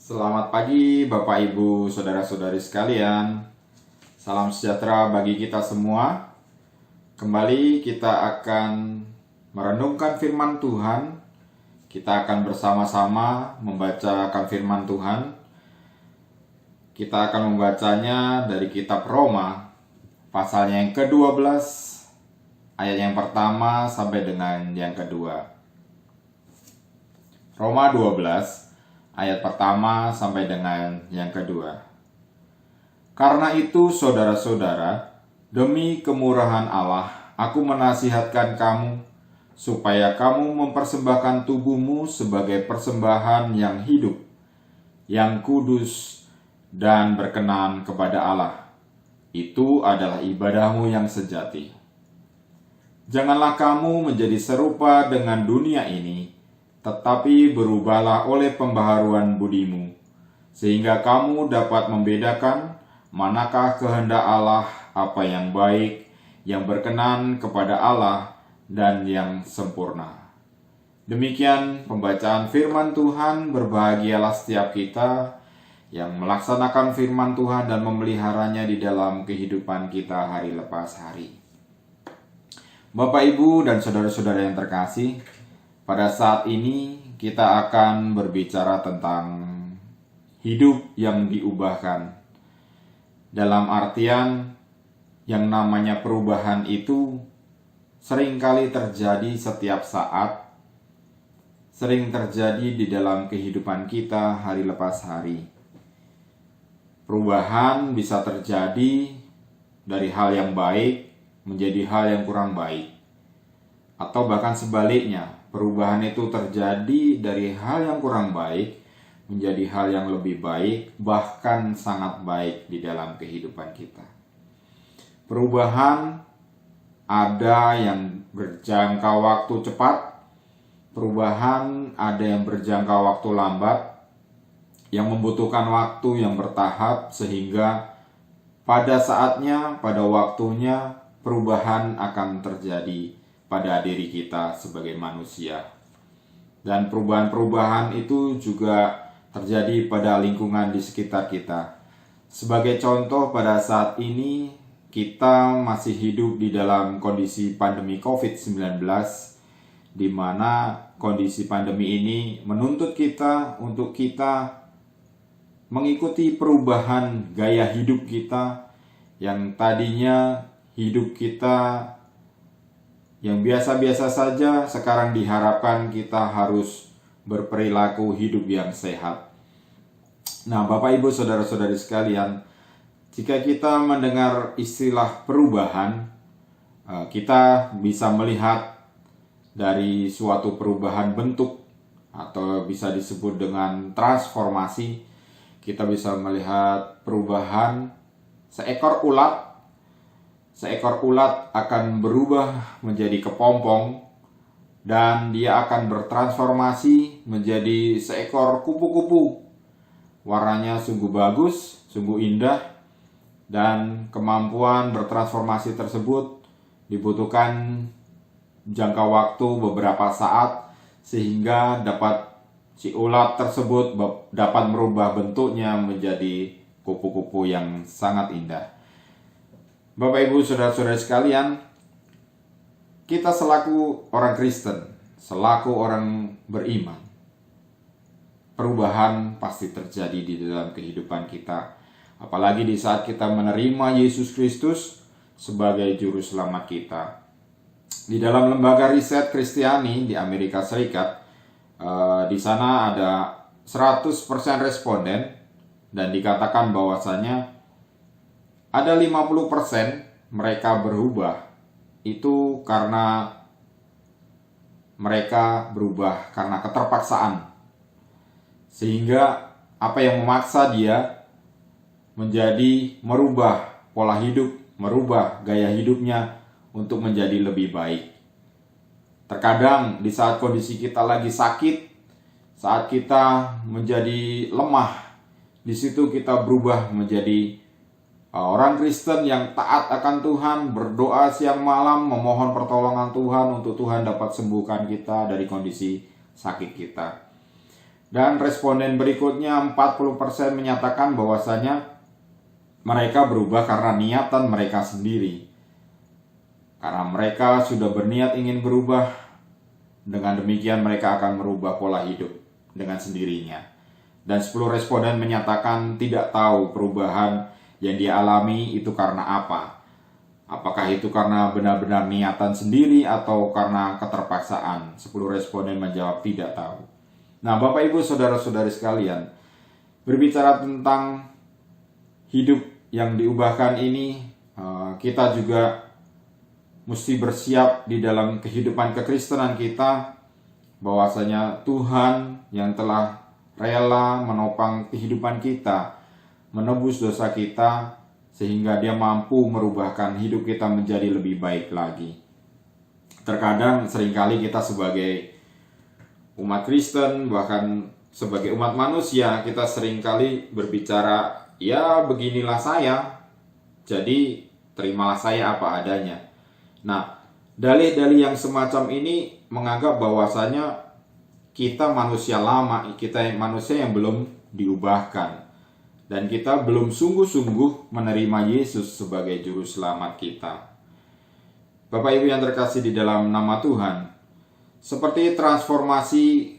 Selamat pagi Bapak Ibu Saudara-saudari sekalian. Salam sejahtera bagi kita semua. Kembali kita akan merenungkan firman Tuhan. Kita akan bersama-sama membacakan firman Tuhan. Kita akan membacanya dari kitab Roma, pasalnya yang ke-12, ayat yang pertama sampai dengan yang kedua. Roma 12 ayat pertama sampai dengan yang kedua. Karena itu saudara-saudara, demi kemurahan Allah, aku menasihatkan kamu, supaya kamu mempersembahkan tubuhmu sebagai persembahan yang hidup, yang kudus, dan berkenan kepada Allah. Itu adalah ibadahmu yang sejati. Janganlah kamu menjadi serupa dengan dunia ini, tetapi berubahlah oleh pembaharuan budimu, sehingga kamu dapat membedakan manakah kehendak Allah, apa yang baik, yang berkenan kepada Allah, dan yang sempurna. Demikian pembacaan firman Tuhan. Berbahagialah setiap kita yang melaksanakan firman Tuhan dan memeliharanya di dalam kehidupan kita hari lepas hari. Bapak, Ibu, dan saudara-saudara yang terkasih, pada saat ini kita akan berbicara tentang hidup yang diubahkan. Dalam artian yang namanya perubahan itu seringkali terjadi setiap saat, sering terjadi di dalam kehidupan kita hari lepas hari. Perubahan bisa terjadi dari hal yang baik menjadi hal yang kurang baik, atau bahkan sebaliknya. Perubahan itu terjadi dari hal yang kurang baik menjadi hal yang lebih baik, bahkan sangat baik di dalam kehidupan kita. Perubahan ada yang berjangka waktu cepat, perubahan ada yang berjangka waktu lambat, yang membutuhkan waktu yang bertahap, sehingga pada saatnya, pada waktunya, perubahan akan terjadi pada diri kita sebagai manusia. Dan perubahan-perubahan itu juga terjadi pada lingkungan di sekitar kita. Sebagai contoh, pada saat ini kita masih hidup di dalam kondisi pandemi COVID-19, di mana kondisi pandemi ini menuntut kita untuk kita mengikuti perubahan gaya hidup kita, yang tadinya hidup kita yang biasa-biasa saja, sekarang diharapkan kita harus berperilaku hidup yang sehat. Nah, Bapak, Ibu, saudara-saudari sekalian, jika kita mendengar istilah perubahan, kita bisa melihat dari suatu perubahan bentuk, atau bisa disebut dengan transformasi. Kita bisa melihat perubahan seekor ulat. Seekor ulat akan berubah menjadi kepompong, dan dia akan bertransformasi menjadi seekor kupu-kupu. Warnanya sungguh bagus, sungguh indah, dan kemampuan bertransformasi tersebut dibutuhkan jangka waktu beberapa saat, sehingga si ulat tersebut dapat merubah bentuknya menjadi kupu-kupu yang sangat indah. Bapak, Ibu, saudara-saudara sekalian, kita selaku orang Kristen, selaku orang beriman, perubahan pasti terjadi di dalam kehidupan kita. Apalagi di saat kita menerima Yesus Kristus sebagai juru selamat kita. Di dalam lembaga riset Kristiani di Amerika Serikat, di sana ada 100% responden, dan dikatakan bahwasanya ada 50% mereka berubah itu karena mereka berubah karena keterpaksaan. Sehingga apa yang memaksa dia menjadi merubah pola hidup, merubah gaya hidupnya untuk menjadi lebih baik. Terkadang di saat kondisi kita lagi sakit, saat kita menjadi lemah, di situ kita berubah menjadi orang Kristen yang taat akan Tuhan, berdoa siang malam, memohon pertolongan Tuhan untuk Tuhan dapat sembuhkan kita dari kondisi sakit kita. Dan responden berikutnya 40% menyatakan bahwasanya mereka berubah karena niatan mereka sendiri. Karena mereka sudah berniat ingin berubah, dengan demikian mereka akan merubah pola hidup dengan sendirinya. Dan 10 responden menyatakan tidak tahu perubahan yang dia alami itu karena apa. Apakah itu karena benar-benar niatan sendiri atau karena keterpaksaan? 10 responden menjawab tidak tahu. Nah, Bapak Ibu saudara-saudari sekalian, berbicara tentang hidup yang diubahkan ini, kita juga mesti bersiap di dalam kehidupan kekristenan kita, bahwasanya Tuhan yang telah rela menopang kehidupan kita, menebus dosa kita, sehingga Dia mampu merubahkan hidup kita menjadi lebih baik lagi. Terkadang seringkali kita sebagai umat Kristen, bahkan sebagai umat manusia, kita seringkali berbicara, ya beginilah saya, jadi terimalah saya apa adanya. Nah, dalih-dalih yang semacam ini menganggap bahwasanya kita manusia lama, kita manusia yang belum diubahkan, dan kita belum sungguh-sungguh menerima Yesus sebagai juru selamat kita. Bapak Ibu yang terkasih di dalam nama Tuhan, seperti transformasi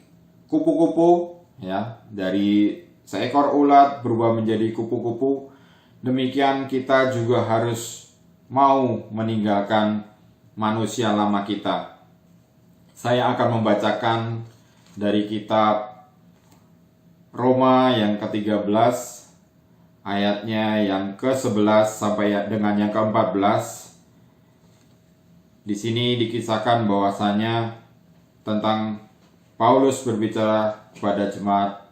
kupu-kupu ya, dari seekor ulat berubah menjadi kupu-kupu, demikian kita juga harus mau meninggalkan manusia lama kita. Saya akan membacakan dari kitab Roma yang ke-13 ayatnya yang ke-11 sampai dengan yang ke-14. Di sini dikisahkan bahwasanya tentang Paulus berbicara kepada jemaat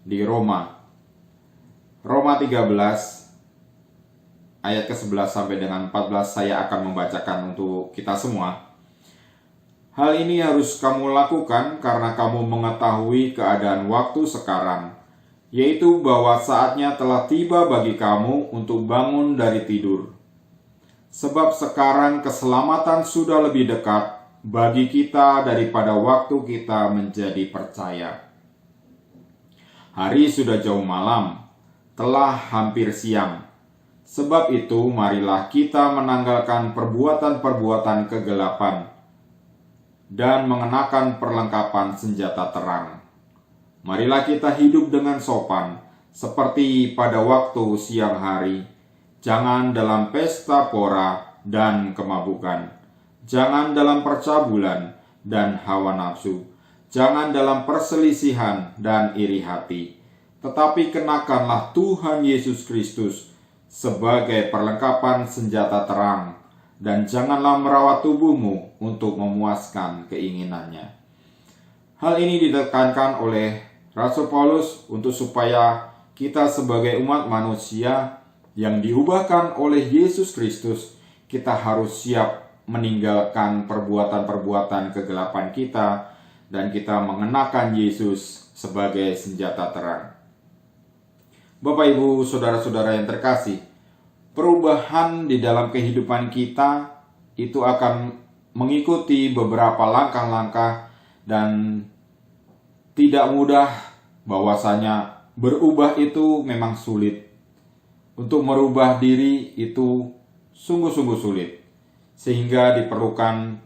di Roma. Roma 13 ayat ke-11 sampai dengan 14 saya akan membacakan untuk kita semua. Hal ini harus kamu lakukan karena kamu mengetahui keadaan waktu sekarang, yaitu bahwa saatnya telah tiba bagi kamu untuk bangun dari tidur. Sebab sekarang keselamatan sudah lebih dekat bagi kita daripada waktu kita menjadi percaya. Hari sudah jauh malam, telah hampir siang. Sebab itu marilah kita menanggalkan perbuatan-perbuatan kegelapan dan mengenakan perlengkapan senjata terang. Marilah kita hidup dengan sopan, seperti pada waktu siang hari. Jangan dalam pesta pora dan kemabukan. Jangan dalam percabulan dan hawa nafsu. Jangan dalam perselisihan dan iri hati. Tetapi kenakanlah Tuhan Yesus Kristus sebagai perlengkapan senjata terang, dan janganlah merawat tubuhmu untuk memuaskan keinginannya. Hal ini ditekankan oleh Rasul Paulus untuk supaya kita sebagai umat manusia yang diubahkan oleh Yesus Kristus, kita harus siap meninggalkan perbuatan-perbuatan kegelapan kita dan kita mengenakan Yesus sebagai senjata terang. Bapak, Ibu, saudara-saudara yang terkasih, perubahan di dalam kehidupan kita itu akan mengikuti beberapa langkah-langkah dan tidak mudah. Bahwasanya berubah itu memang sulit. Untuk merubah diri itu sungguh-sungguh sulit. Sehingga diperlukan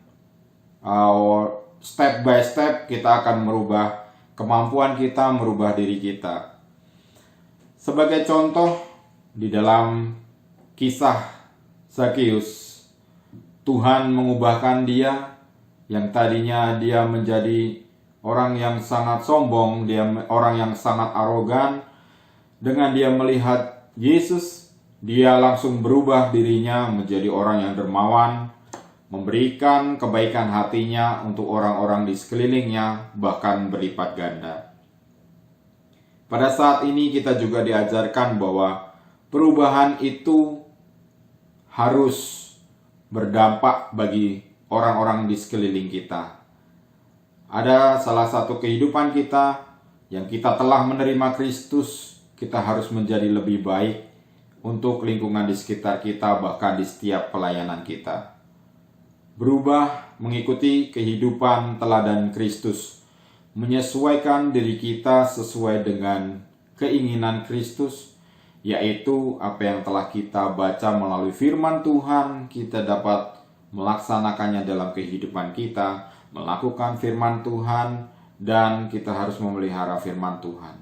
step by step kita akan merubah kemampuan kita, merubah diri kita. Sebagai contoh, di dalam kisah Zakeus, Tuhan mengubahkan dia yang tadinya dia menjadi orang yang sangat sombong, dia orang yang sangat arogan. Dengan dia melihat Yesus, dia langsung berubah dirinya menjadi orang yang dermawan, memberikan kebaikan hatinya untuk orang-orang di sekelilingnya, bahkan berlipat ganda. Pada saat ini kita juga diajarkan bahwa perubahan itu harus berdampak bagi orang-orang di sekeliling kita. Ada salah satu kehidupan kita yang kita telah menerima Kristus, kita harus menjadi lebih baik untuk lingkungan di sekitar kita, bahkan di setiap pelayanan kita. Berubah mengikuti kehidupan teladan Kristus, menyesuaikan diri kita sesuai dengan keinginan Kristus, yaitu apa yang telah kita baca melalui firman Tuhan, kita dapat melaksanakannya dalam kehidupan kita, melakukan firman Tuhan, dan kita harus memelihara firman Tuhan.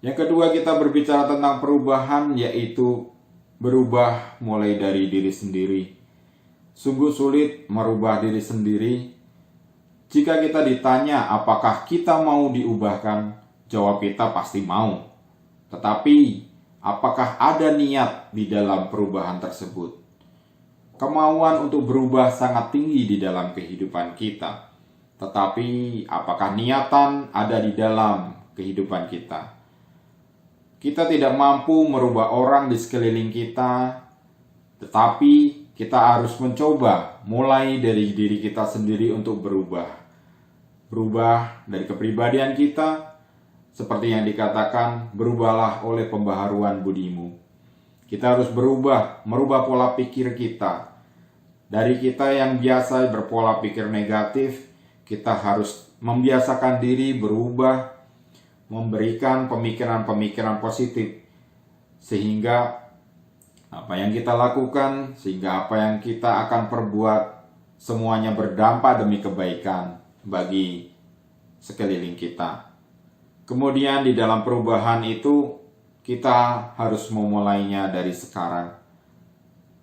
Yang kedua, kita berbicara tentang perubahan, yaitu berubah mulai dari diri sendiri. Sungguh sulit merubah diri sendiri. Jika kita ditanya apakah kita mau diubahkan, jawab kita pasti mau. Tetapi, apakah ada niat di dalam perubahan tersebut? Kemauan untuk berubah sangat tinggi di dalam kehidupan kita. Tetapi, apakah niatan ada di dalam kehidupan kita? Kita tidak mampu merubah orang di sekeliling kita, tetapi kita harus mencoba mulai dari diri kita sendiri untuk berubah. Berubah dari kepribadian kita, seperti yang dikatakan, berubahlah oleh pembaharuan budimu. Kita harus merubah pola pikir kita. Dari kita yang biasa berpola pikir negatif, kita harus membiasakan diri berubah, memberikan pemikiran-pemikiran positif, sehingga apa yang kita lakukan, sehingga apa yang kita akan perbuat, semuanya berdampak demi kebaikan bagi sekeliling kita. Kemudian di dalam perubahan itu, kita harus memulainya dari sekarang.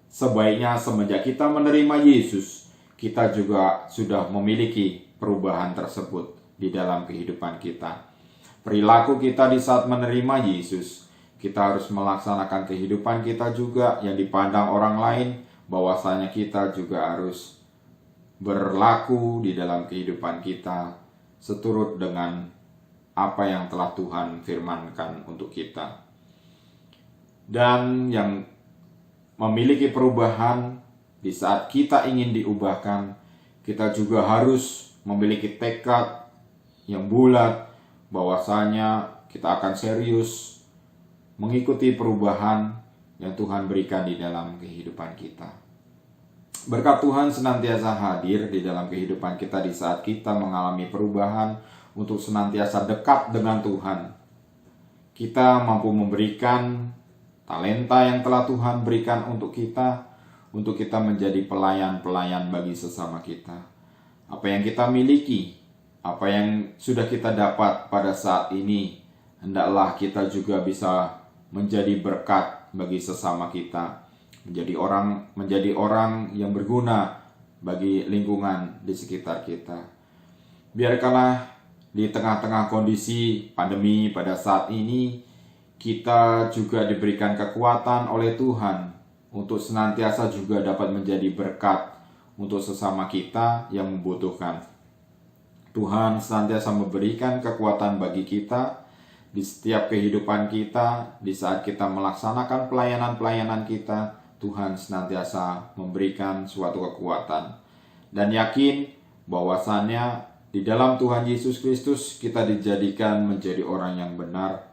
Sebaiknya semenjak kita menerima Yesus, kita juga sudah memiliki perubahan tersebut di dalam kehidupan kita. Perilaku kita di saat menerima Yesus, kita harus melaksanakan kehidupan kita juga yang dipandang orang lain, bahwasanya kita juga harus berlaku di dalam kehidupan kita seturut dengan apa yang telah Tuhan firmankan untuk kita. Dan yang memiliki perubahan di saat kita ingin diubahkan, kita juga harus memiliki tekad yang bulat, bahwasanya kita akan serius mengikuti perubahan yang Tuhan berikan di dalam kehidupan kita. Berkat Tuhan senantiasa hadir di dalam kehidupan kita di saat kita mengalami perubahan untuk senantiasa dekat dengan Tuhan. Kita mampu memberikan talenta yang telah Tuhan berikan untuk kita menjadi pelayan-pelayan bagi sesama kita. Apa yang kita miliki, apa yang sudah kita dapat pada saat ini, hendaklah kita juga bisa menjadi berkat bagi sesama kita, menjadi orang yang berguna bagi lingkungan di sekitar kita. Biarkanlah di tengah-tengah kondisi pandemi pada saat ini, kita juga diberikan kekuatan oleh Tuhan untuk senantiasa juga dapat menjadi berkat untuk sesama kita yang membutuhkan. Tuhan senantiasa memberikan kekuatan bagi kita di setiap kehidupan kita. Di saat kita melaksanakan pelayanan-pelayanan kita, Tuhan senantiasa memberikan suatu kekuatan. Dan yakin bahwasannya di dalam Tuhan Yesus Kristus kita dijadikan menjadi orang yang benar.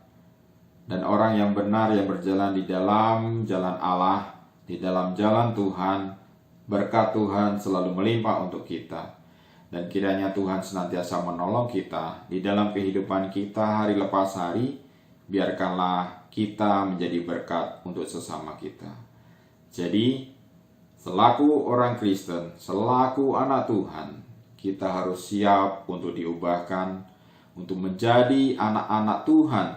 Dan orang yang benar yang berjalan di dalam jalan Allah, di dalam jalan Tuhan, berkat Tuhan selalu melimpah untuk kita. Dan kiranya Tuhan senantiasa menolong kita di dalam kehidupan kita hari lepas hari. Biarkanlah kita menjadi berkat untuk sesama kita. Jadi, selaku orang Kristen, selaku anak Tuhan, kita harus siap untuk diubahkan, untuk menjadi anak-anak Tuhan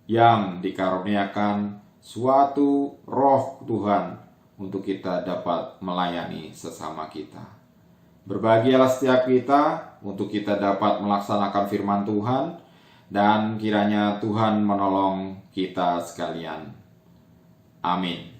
yang dikaruniakan suatu roh Tuhan untuk kita dapat melayani sesama kita. Berbahagialah setiap kita untuk kita dapat melaksanakan firman Tuhan, dan kiranya Tuhan menolong kita sekalian. Amin.